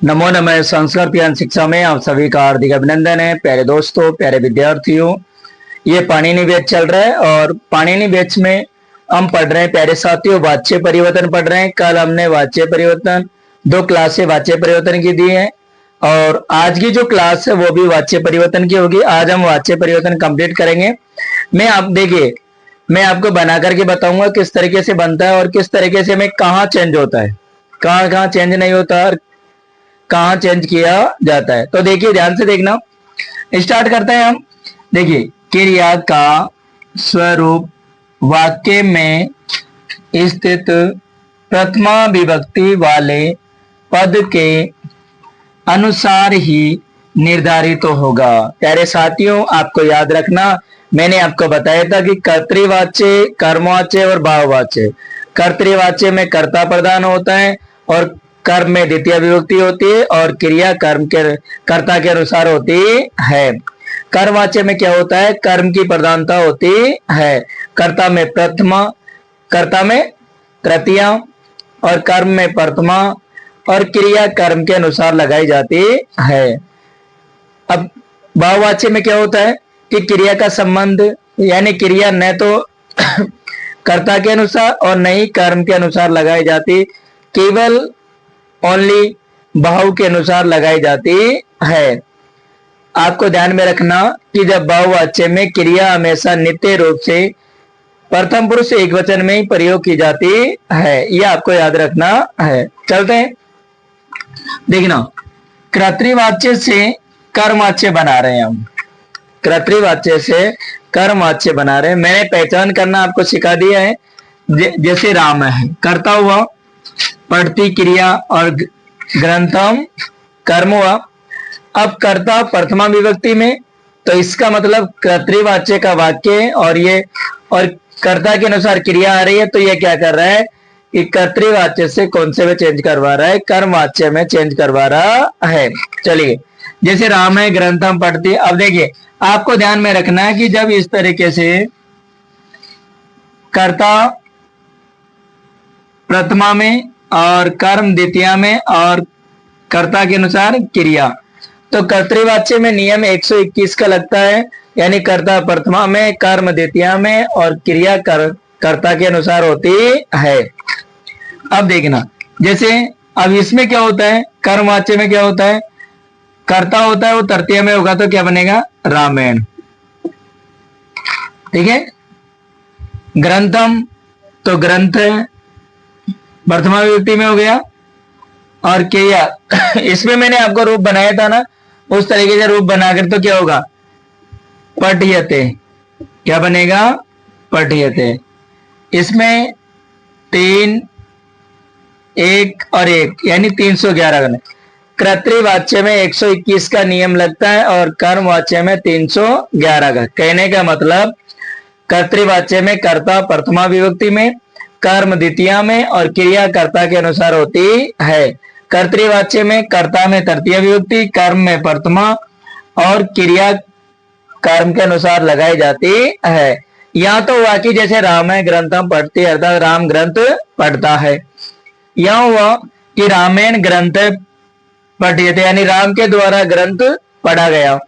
नमो नमः। संस्कृत ज्ञान शिक्षा में आप सभी का हार्दिक अभिनंदन है। प्यारे दोस्तों, प्यारे विद्यार्थियों, ये पाणिनि बैच चल रहा है और पाणिनि बैच में हम पढ़ रहे हैं प्यारे साथियों, वाच्य परिवर्तन पढ़ रहे हैं। कल हमने वाच्य परिवर्तन 2 क्लासें वाच्य परिवर्तन की दी है और आज की जो क्लास है वो भी वाच्य परिवर्तन की होगी। आज हम वाच्य परिवर्तन कंप्लीट करेंगे। मैं आपको बना करके बताऊंगा किस तरीके से बनता है और किस तरीके से में कहाँ चेंज होता है, कहाँ कहाँ चेंज नहीं होता और कहाँ चेंज किया जाता है। तो देखिए, ध्यान से देखना। स्टार्ट करते हैं हम। देखिए, क्रिया का स्वरूप वाक्य में स्थित प्रथमा विभक्ति वाले पद के अनुसार ही निर्धारित तो होगा। प्यारे साथियों, आपको याद रखना, मैंने आपको बताया था कि कर्तृवाच्य, कर्मवाच्य और भाववाच्य। कर्तृवाच्य में कर्ता प्रधान होता है और कर्म में द्वितीय विभक्ति होती है और क्रिया कर्म के कर्ता के अनुसार होती है। कर्मवाच्य में क्या होता है? कर्म की प्रधानता होती है। कर्ता में प्रथमा, कर्ता में तृतीया और कर्म में प्रथमा और क्रिया कर्म के अनुसार लगाई जाती है। अब भाववाच्य में क्या होता है कि क्रिया का संबंध, यानी क्रिया न तो कर्ता के अनुसार और न ही कर्म के अनुसार लगाई जाती, केवल ओनली भाव के अनुसार लगाई जाती है। आपको ध्यान में रखना कि जब भाववाच्य में क्रिया हमेशा नित्य रूप से प्रथम पुरुष एकवचन में ही प्रयोग की जाती है, यह आपको याद रखना है। चलते हैं, देखना। कर्तृवाच्य से कर्मवाच्य बना रहे हैं हम। कर्तृवाच्य से कर्मवाच्य बना रहे हैं। मैंने पहचान करना आपको सिखा दिया है। जैसे राम है, कर्ता हुआ, पढ़ती क्रिया और ग्रंथम कर्म हुआ। अब कर्ता प्रथमा विभक्ति में, तो इसका मतलब कर्तृवाच्य का वाक्य है और कर्ता के अनुसार क्रिया आ रही है, तो ये क्या कर रहा है कि कर्तृवाच्य से कौन से में चेंज करवा रहा है? कर्मवाच्य में चेंज करवा रहा है। चलिए, जैसे राम है, ग्रंथम पढ़ती। अब देखिए, आपको ध्यान में रखना है कि जब इस तरीके से कर्ता प्रथमा में और कर्म द्वितीया में और कर्ता के अनुसार क्रिया, तो कर्तृवाच्य में नियम 121 का लगता है, यानी कर्ता प्रथमा में, कर्म द्वितीया में और क्रिया कर्ता के अनुसार होती है। अब देखना, जैसे अब इसमें क्या होता है, कर्मवाच्य में क्या होता है, कर्ता होता है वो तृतीय में होगा, तो क्या बनेगा? रामायण। ठीक है। ग्रंथम, तो ग्रंथ प्रथमा विभक्ति में हो गया और क्रिया इसमें मैंने आपको रूप बनाया था ना, उस तरीके से रूप बनाकर, तो क्या होगा? पठ्यते। क्या बनेगा? पठ्यते। इसमें 3, 1 और 1 यानी 311 बने। कर्तृवाच्य में 121 का नियम लगता है और कर्मवाच्य में 311 का। कहने का मतलब, कर्तृवाच्य में कर्ता प्रथमा विभक्ति में, कर्म द्वितीया में और क्रिया कर्ता के अनुसार होती है। कर्तृवाच्य में कर्ता में तृतीय विभक्ति, कर्म में प्रथमा और क्रिया कर्म के अनुसार लगाई जाती है। यहाँ तो हुआ कि जैसे राम है, ग्रंथम पढ़ती, अर्थात राम ग्रंथ पढ़ता है। यहाँ हुआ कि रामायण ग्रंथ पठिए थे, यानी राम के द्वारा ग्रंथ पढ़ा गया।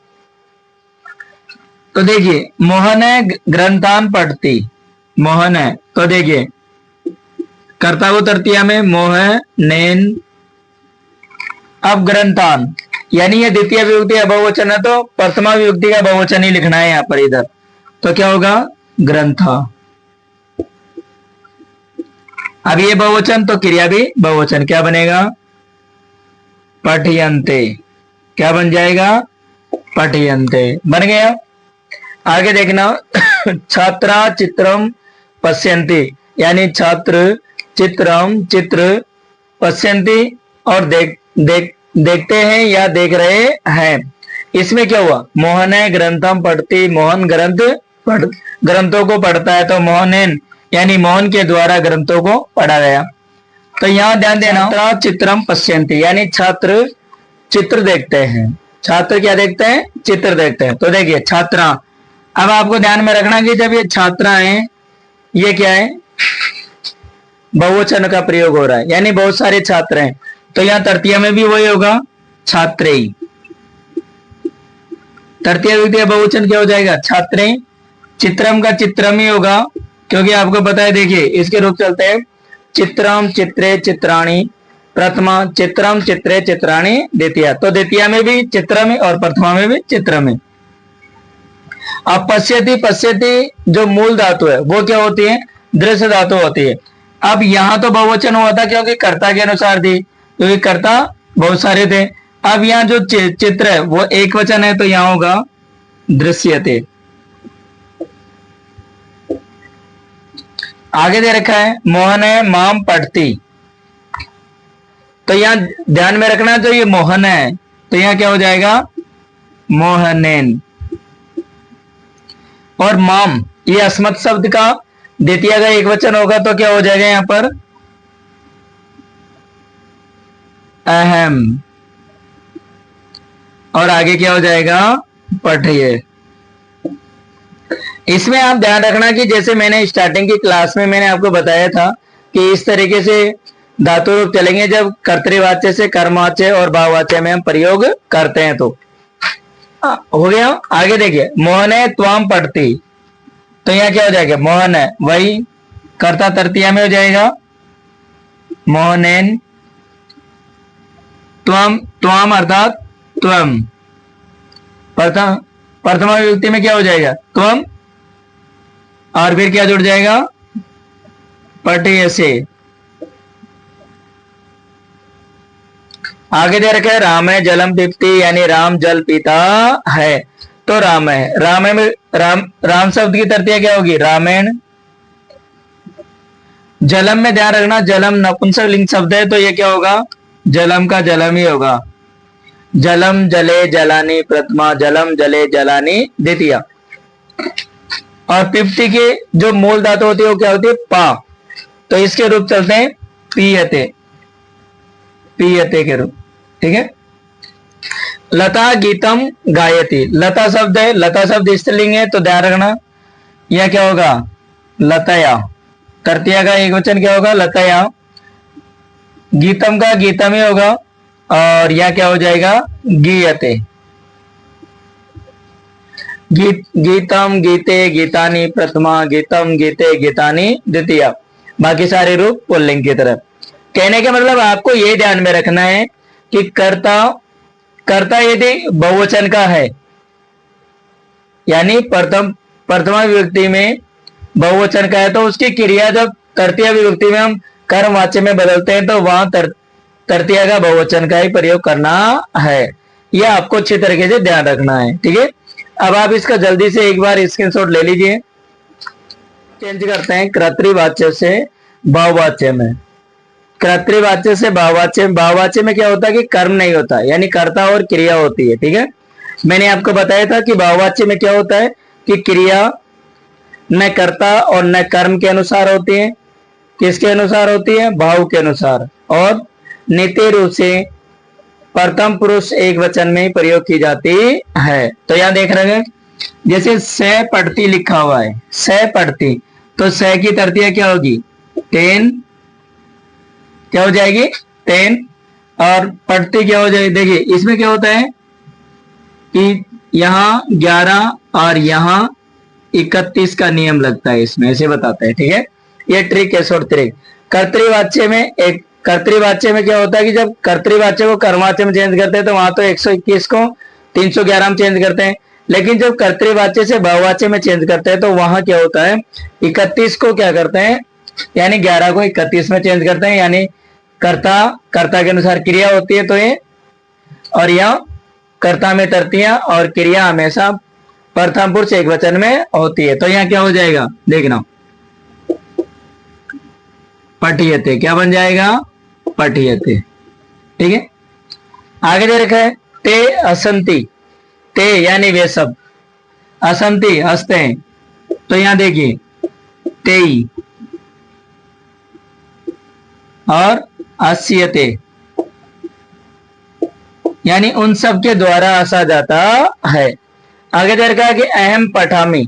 तो देखिए, मोहन है, ग्रंथान पढ़ती, मोहन है, तो देखिए कर्ता को तृतीया में मोह नैन। अब ग्रंथान, यानी ये द्वितीय विभक्ति का बहुवचन है, तो प्रथमा विभक्ति का बहुवचन ही लिखना है यहाँ पर इधर, तो क्या होगा? ग्रंथा। अब ये बहुवचन, तो क्रिया भी बहुवचन, क्या बनेगा? पठयन्ते। क्या बन जाएगा? पठयन्ते बन गया। आगे देखना, छात्रा चित्रम पश्यन्ति, यानी छात्र चित्रम चित्र पश्यन्ति और देखते हैं या देख रहे हैं। इसमें क्या हुआ? मोहन है, ग्रंथम पढ़ती, मोहन ग्रंथों को पढ़ता है, तो मोहन यानी मोहन के द्वारा ग्रंथों को पढ़ा गया। तो यहाँ ध्यान देना, छात्रा चित्रम पश्यन्ति, यानी छात्र चित्र देखते हैं। छात्र क्या देखते हैं? चित्र देखते हैं। तो देखिए, छात्रा। अब आपको ध्यान में रखना कि जब ये छात्रा है, ये क्या है? बहुवचन का प्रयोग हो रहा है, यानी बहुत सारे छात्र हैं। तो यहाँ तृतीया में भी वही होगा, छात्रेय। तृतीय विभक्ति बहुवचन क्या हो जाएगा, छात्रेय। चित्रम का चित्रम ही होगा, क्योंकि आपको पता है, देखिए इसके रूप चलते हैं, चित्रम चित्रे चित्राणी प्रथमा, चित्रम चित्रे चित्राणी द्वितीया। तो द्वितीया में भी चित्रम है और प्रथमा में भी चित्रम है। अब पश्यति, पश्यति जो मूल धातु है वो क्या होती है, दृश्य धातु होती है। अब यहां तो बहुवचन हुआ था क्योंकि कर्ता के अनुसार थी, क्योंकि कर्ता बहुत सारे थे। अब यहाँ जो चित्र है वो एक वचन है, तो यहां होगा दृश्यते। आगे दे रखा है मोहन है माम पढ़ती, तो यहां ध्यान में रखना जो ये मोहन है तो यहां क्या हो जाएगा, मोहनेन। और माम ये अस्मत् शब्द का द्वितीय का एक वचन होगा, तो क्या हो जाएगा यहां पर, अहम। और आगे क्या हो जाएगा, पठिए। इसमें आप ध्यान रखना कि जैसे मैंने स्टार्टिंग की क्लास में मैंने आपको बताया था कि इस तरीके से धातु रूप चलेंगे जब कर्तृवाच्य से कर्मवाच्य और भाववाच्य में हम प्रयोग करते हैं। तो हो गया। आगे देखिए मोहन है त्वाम पढ़ती, तो यहां क्या हो जाएगा, मोहन है वही कर्ता तृतीया में हो जाएगा, मोहनेन। त्वम, त्वाम अर्थात त्वम, प्रथमा विभक्ति में क्या हो जाएगा, त्वम, और फिर क्या जुड़ जाएगा, पठिय से। आगे दे रखा है राम है जलम पिबती, यानी राम जल पीता है। तो राम है, राम में राम शब्द की तृतीया क्या होगी, रामेण। जलम में ध्यान रखना, जलम नपुंसक लिंग शब्द है, तो ये क्या होगा, जलम का जलम ही होगा। जलम जले जलानी प्रथमा, जलम जले जलानी द्वितीया। और पिप्ति के जो मूल धातु होती है वो क्या होती है, पा, तो इसके रूप चलते हैं पीयते, पीयते के रूप। ठीक है। लता गीतम गायती, लता शब्द है, लता शब्द स्त्रीलिंग है, तो ध्यान रखना यह क्या होगा, लतया। तृतीया का एक वचन क्या होगा, लतया। गीतम का गीतम ही होगा, और यह क्या हो जाएगा, गीयते। गीतम गीते गीतानी प्रथमा, गीतम गीते गीतानी द्वितीया। बाकी सारे रूप पुल्लिंग की तरफ। कहने का मतलब आपको यह ध्यान में रखना है कि कर्ता यदि बहुवचन का है, यानी प्रथमा विभक्ति में बहुवचन का है, तो उसकी क्रिया जब तृतीय विभक्ति में हम कर्मवाच्य में बदलते हैं तो वहां तृतीय का बहुवचन का ही प्रयोग करना है। यह आपको अच्छी तरीके से ध्यान रखना है। ठीक है। अब आप इसका जल्दी से एक बार स्क्रीनशॉट ले लीजिए। चेंज करते हैं कर्तृवाच्य से भाववाच्य में। कर्तृवाच्य से भाववाच्य, भाववाच्य में क्या होता है कि कर्म नहीं होता, यानी कर्ता और क्रिया होती है। ठीक है। मैंने आपको बताया था कि भाववाच्य में क्या होता है कि क्रिया न कर्ता और न कर्म के अनुसार होती है। किसके अनुसार होती है, भाव के अनुसार, और नित्य रूप से प्रथम पुरुष एक वचन में प्रयोग की जाती है। तो यहां देख रहे हैं जैसे से पढ़ती लिखा हुआ है, से पढ़ती, तो से की तृतीया क्या होगी, टेन, क्या हो जाएगी, टेन। और पढ़ती क्या हो जाएगी, देखिए इसमें क्या होता है कि यहाँ 11 और यहाँ 31 का नियम लगता है, इसमें ऐसे बताते हैं। ठीक है। ये ट्रिक है, शॉर्ट ट्रिक। कर्तृवाच्य में कर्तृवाच्य में क्या होता है कि जब कर्तृवाच्य को कर्मवाच्य में चेंज करते हैं तो वहां तो 121 को 311 में चेंज करते हैं, लेकिन जब कर्तृवाच्य से भाववाच्य में चेंज करते हैं तो वहां क्या होता है, 31 को क्या करते हैं, यानी 11 को 31 में चेंज करते हैं, यानी कर्ता के अनुसार क्रिया होती है तो ये, और यहाँ कर्ता में तृतीया और क्रिया हमेशा प्रथम पुरुष एक वचन में होती है। तो यहाँ क्या हो जाएगा, देखना, पठियते, क्या बन जाएगा, पठियते। ठीक है। आगे दे रखा है ते असंति, ते यानी वे सब, असंति हंसते हैं, तो यहां देखिए तेई और हास्यते, यानी उन सब के द्वारा हंसा जाता है। आगे दे रखा है कि अहम पठामी,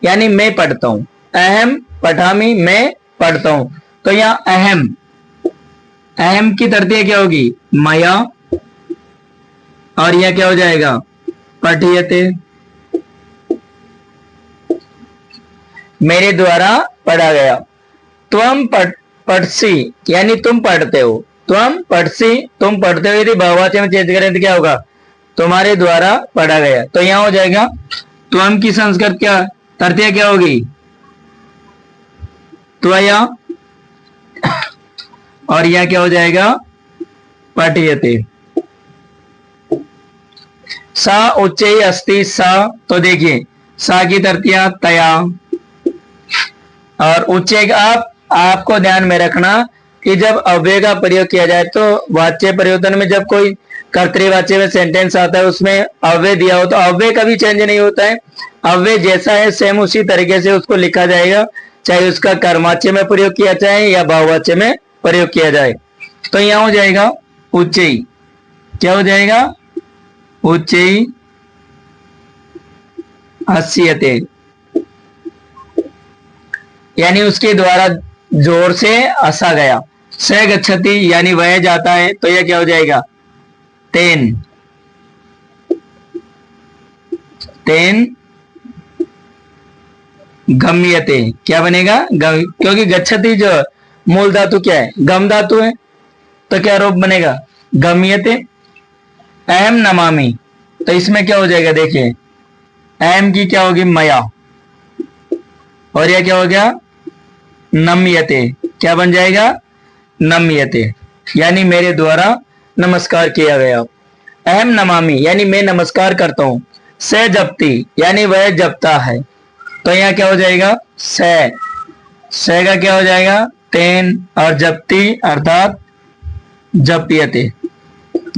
यानी मैं पढ़ता हूं, अहम पठामी मैं पढ़ता हूं, तो यहां अहम अहम की तृतीया क्या होगी? मया, और यह क्या हो जाएगा? पठियते, मेरे द्वारा पढ़ा गया। त्वम पठसी यानी तुम पढ़ते हो, त्वम पठसी तुम पढ़ते हो। यदि बहुवचन में चेंज करें तो क्या होगा? तुम्हारे द्वारा पढ़ा गया। तो यहां हो जाएगा त्वम की संस्कृत क्या तृतीया क्या होगी? त्वया, और यह क्या हो जाएगा? पठियते। सा उच्चई अस्ति सा, तो देखिए सा की तृतीया तया, और उच्चय आपको ध्यान में रखना कि जब अव्यय का प्रयोग किया जाए तो वाच्य परिवर्तन में जब कोई कर्तृवाच्य में सेंटेंस आता है उसमें अव्यय दिया हो तो अव्यय कभी चेंज नहीं होता है। अव्यय जैसा है सेम उसी तरीके से उसको लिखा जाएगा, चाहे उसका कर्मवाच्य में प्रयोग किया जाए या बहुवाच्य में प्रयोग किया जाए। तो यहां हो जाएगा उच्चई, क्या हो जाएगा? उच्चई हस्यते, यानी उसके द्वारा जोर से हंसा गया। स गच्छति यानी वह जाता है, तो यह क्या हो जाएगा? तेन, तेन गम्यते, क्या बनेगा? क्योंकि गच्छति जो मूल धातु क्या है? गम धातु है, तो क्या रूप बनेगा? गम्यते। अहम नमामि, तो इसमें क्या हो जाएगा? देखिए अहम की क्या होगी? मया, और यह क्या हो गया? नम्यते, क्या बन जाएगा? नम्यते, यानी मेरे द्वारा नमस्कार किया गया। अहम नमामि यानी मैं नमस्कार करता हूं। स जपति यानी वह जपता है, तो यहां क्या हो जाएगा? स का क्या हो जाएगा? तेन, और जपति अर्थात जप्यते,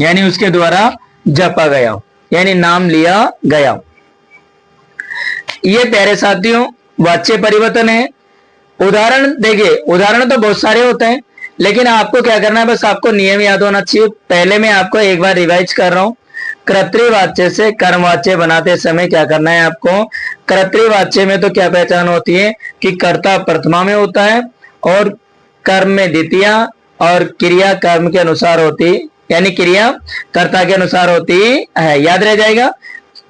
यानी उसके द्वारा जपा गया, यानी नाम लिया गया। ये प्यारे साथियों वाच्य परिवर्तन है। उदाहरण देखिए, उदाहरण तो बहुत सारे होते हैं, लेकिन आपको क्या करना है, बस आपको नियम याद होना चाहिए। पहले मैं आपको एक बार रिवाइज कर रहा हूं। कर्तृवाच्य से कर्मवाच्य बनाते समय क्या करना है आपको? कर्तृवाच्य में तो क्या पहचान होती है कि कर्ता प्रथमा में होता है और कर्म में द्वितीया, और क्रिया कर्म के अनुसार होती, यानी क्रिया कर्ता के अनुसार होती है। याद रह जाएगा,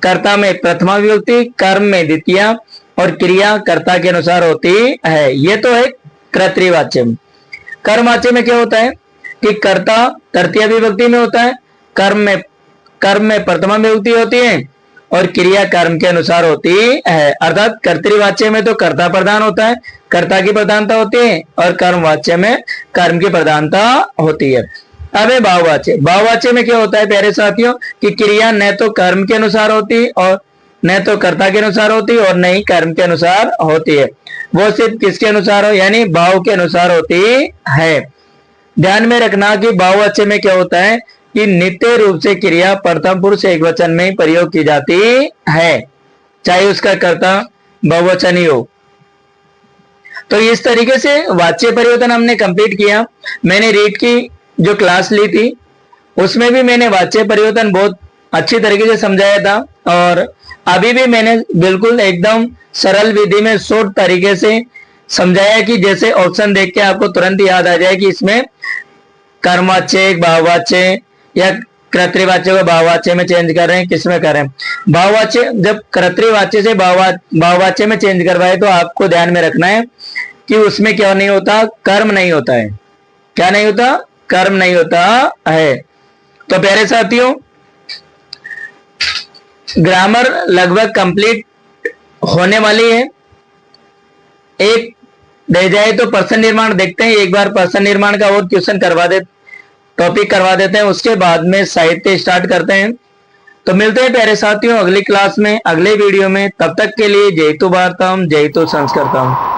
कर्ता में प्रथमा विभक्ति, कर्म में द्वितीया, और क्रिया कर्ता के अनुसार होती है। ये तो है कर्तृवाच्य में। कर्मवाच्य में क्या होता है कि कर्ता तृतीय विभक्ति में होता है, कर्म में प्रथमा विभक्ति होती है, और क्रिया कर्म के अनुसार होती है। अर्थात कर्तृवाच्य में तो कर्ता प्रधान होता है, कर्ता की प्रधानता होती है, और कर्मवाच्य में कर्म की प्रधानता होती है। अब है बहुवाच्य। बहुवाच्य में क्या होता है प्यारे साथियों कि क्रिया न तो कर्म के अनुसार होती और न तो कर्ता के अनुसार होती और न ही कर्म के अनुसार होती है। वो सिर्फ किसके अनुसार हो? यानी भाव के अनुसार होती है। ध्यान में रखना कि बहुवचन में क्या होता है कि नित्य रूप से क्रिया प्रथम पुरुष एकवचन में ही प्रयोग की जाती है, चाहे उसका कर्ता बहुवचन ही हो। तो इस तरीके से वाच्य परिवर्तन हमने कंप्लीट किया। मैंने रीड की जो क्लास ली थी उसमें भी मैंने वाच्य परिवर्तन बहुत अच्छी तरीके से समझाया था, और अभी भी मैंने बिल्कुल एकदम सरल विधि में शॉर्ट तरीके से समझाया कि जैसे ऑप्शन देख के आपको तुरंत याद आ जाए कि इसमें कर्मवाच्य भाववाच्य या कर्तृवाच्य को भाववाच्य में चेंज कर रहे हैं, किसमें कर रहे हैं। भाववाच्य जब कर्तृवाच्य से भाववाच्य में चेंज करवाए तो आपको ध्यान में रखना है कि उसमें क्या नहीं होता? कर्म नहीं होता है। क्या नहीं होता? कर्म नहीं होता है। तो प्यारे साथियों ग्रामर लगभग कंप्लीट होने वाली है। एक रह जाए तो पर्सन निर्माण देखते हैं। एक बार पर्सन निर्माण का और क्वेश्चन टॉपिक करवा देते हैं, उसके बाद में साहित्य स्टार्ट करते हैं। तो मिलते हैं प्यारे साथियों अगली क्लास में, अगले वीडियो में। तब तक के लिए जय तो भारतम, जय तो संस्कृतम।